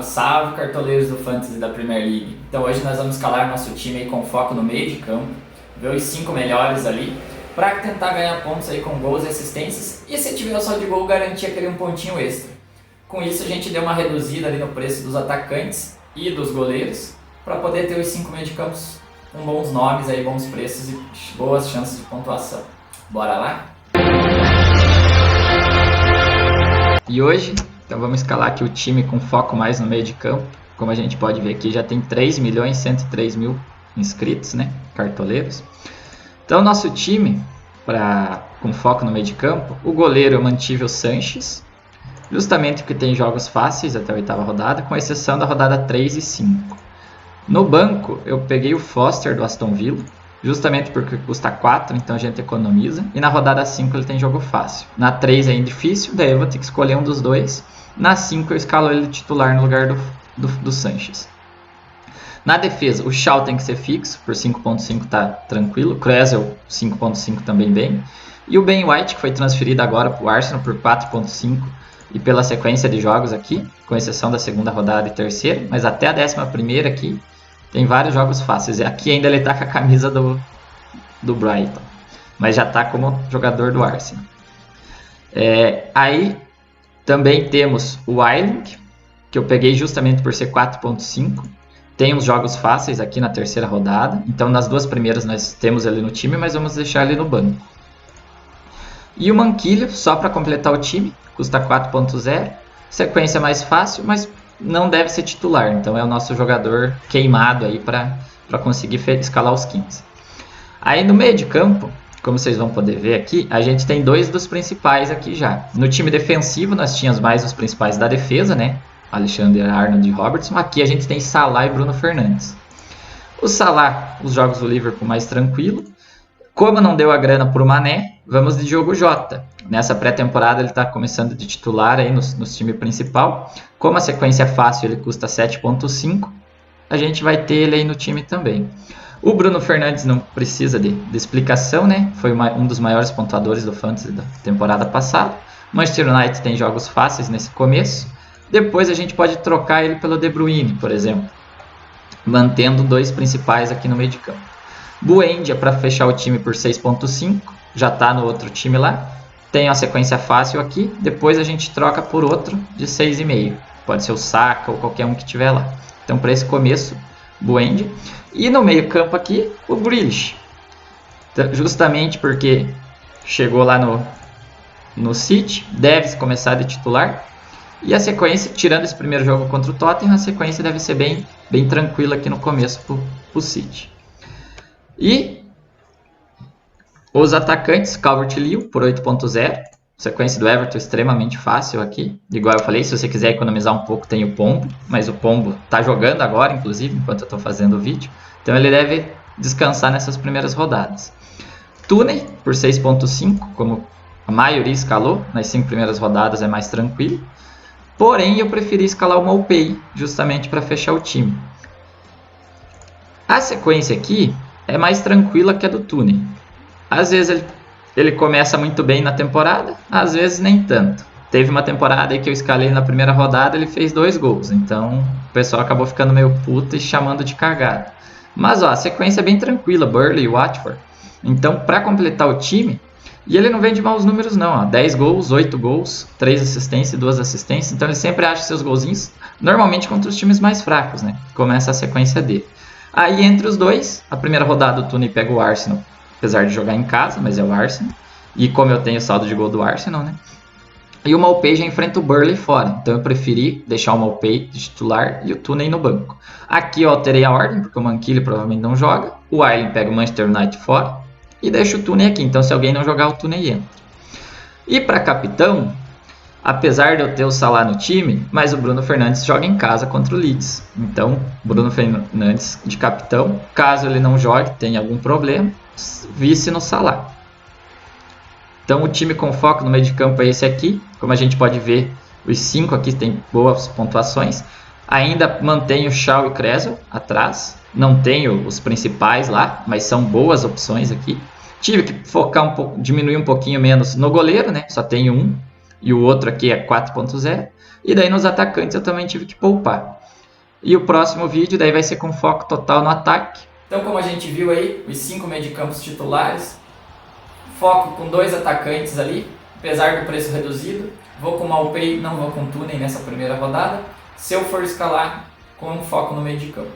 Salve, salve, cartoleiros do Fantasy da Premier League. Então hoje nós vamos escalar nosso time aí com foco no meio de campo, ver os 5 melhores ali, para tentar ganhar pontos aí com gols e assistências, e se tiver o saldo de gol, garantir aquele um pontinho extra. Com isso a gente deu uma reduzida ali no preço dos atacantes e dos goleiros, para poder ter os 5 meio de campos com bons nomes aí, bons preços e boas chances de pontuação. Bora lá? E hoje, então vamos escalar aqui o time com foco mais no meio de campo. Como a gente pode ver aqui, já tem 3.103.000 inscritos, né, cartoleiros. Então nosso time, com foco no meio de campo, o goleiro eu mantive o Sanches, justamente porque tem jogos fáceis até a 8ª rodada, com exceção da rodada 3 e 5. No banco eu peguei o Foster do Aston Villa, justamente porque custa 4, então a gente economiza. E na rodada 5 ele tem jogo fácil. Na 3 é difícil, daí eu vou ter que escolher um dos dois. Na 5 eu escalo ele titular no lugar do Sanches. Na defesa, o Shaw tem que ser fixo, por 5.5 tá tranquilo. O Kressel, 5.5 também bem. E o Ben White, que foi transferido agora para o Arsenal por 4.5. E pela sequência de jogos aqui, com exceção da 2ª rodada e 3ª, mas até a 11ª aqui, tem vários jogos fáceis. Aqui ainda ele está com a camisa do Brighton, mas já está como jogador do Arsenal. Aí também temos o Ayling, que eu peguei justamente por ser 4.5. Tem uns jogos fáceis aqui na 3ª rodada. Então nas 2 primeiras nós temos ele no time, mas vamos deixar ele no banco. E o Manquilho, só para completar o time, custa 4.0. Sequência mais fácil, mas não deve ser titular, então é o nosso jogador queimado aí para conseguir escalar os 15. Aí no meio de campo, como vocês vão poder ver aqui, a gente tem 2 dos principais aqui já. No time defensivo nós tínhamos mais os principais da defesa, né? Alexander-Arnold e Robertson. Aqui a gente tem Salah e Bruno Fernandes. O Salah, os jogos do Liverpool mais tranquilo. Como não deu a grana para o Mané, vamos de Diogo Jota. Nessa pré-temporada ele está começando de titular aí no time principal. Como a sequência é fácil, ele custa 7.5. A gente vai ter ele aí no time também. O Bruno Fernandes não precisa de explicação, né? Foi um dos maiores pontuadores do Fantasy da temporada passada. Manchester United tem jogos fáceis nesse começo. Depois a gente pode trocar ele pelo De Bruyne, por exemplo, mantendo 2 principais aqui no meio de campo. Buendia para fechar o time por 6.5, já está no outro time lá. Tem a sequência fácil aqui, depois a gente troca por outro de 6,5. Pode ser o Saka ou qualquer um que tiver lá. Então para esse começo, Buendia. E no meio campo aqui, o Grealish. Justamente porque chegou lá no City, deve começar de titular. E a sequência, tirando esse primeiro jogo contra o Tottenham, a sequência deve ser bem tranquila aqui no começo para o City. E os atacantes, Calvert-Lewin por 8.0, sequência do Everton extremamente fácil aqui. Igual eu falei, se você quiser economizar um pouco, tem o Pombo, mas o Pombo está jogando agora, inclusive, enquanto eu estou fazendo o vídeo. Então ele deve descansar nessas primeiras rodadas. Tooney por 6.5, como a maioria escalou, nas 5 primeiras rodadas é mais tranquilo. Porém, eu preferi escalar o Maupay, justamente para fechar o time. A sequência aqui é mais tranquila que a do Tooney. Às vezes ele começa muito bem na temporada, às vezes nem tanto. Teve uma temporada aí que eu escalei na primeira rodada, ele fez 2 gols. Então o pessoal acabou ficando meio puto e chamando de cagada. Mas ó, a sequência é bem tranquila, Burnley e Watford. Então para completar o time, e ele não vem de maus números não, ó, 10 gols, 8 gols, 3 assistências e 2 assistências. Então ele sempre acha seus golzinhos, normalmente contra os times mais fracos, né? Começa a sequência dele. Aí entre os dois, a primeira rodada o Tooney pega o Arsenal, apesar de jogar em casa, mas é o Arsenal. E como eu tenho o saldo de gol do Arsenal, né? E o Maupay já enfrenta o Burnley fora. Então eu preferi deixar o Maupay de titular e o Tooney no banco. Aqui eu alterei a ordem, porque o Manquilho provavelmente não joga. O Ayling pega o Manchester United fora. E deixa o Tooney aqui. Então se alguém não jogar, o Tooney entra. E para capitão, apesar de eu ter o Salah no time, mas o Bruno Fernandes joga em casa contra o Leeds. Então, Bruno Fernandes de capitão, caso ele não jogue, tenha algum problema, vice no Salah. Então, o time com foco no meio de campo é esse aqui. Como a gente pode ver, os 5 aqui tem boas pontuações. Ainda mantenho Shaw e Kressel atrás. Não tenho os principais lá, mas são boas opções aqui. Tive que focar diminuir um pouquinho menos no goleiro, né? Só tenho um. e o outro aqui é 4.0. E daí nos atacantes eu também tive que poupar. E o próximo vídeo daí vai ser com foco total no ataque. Então, como a gente viu aí, os 5 mediacampos titulares, foco com 2 atacantes ali, apesar do preço reduzido. Vou com Malpay, não vou com Tunen nessa primeira rodada. Se eu for escalar, com um foco no meio de campo.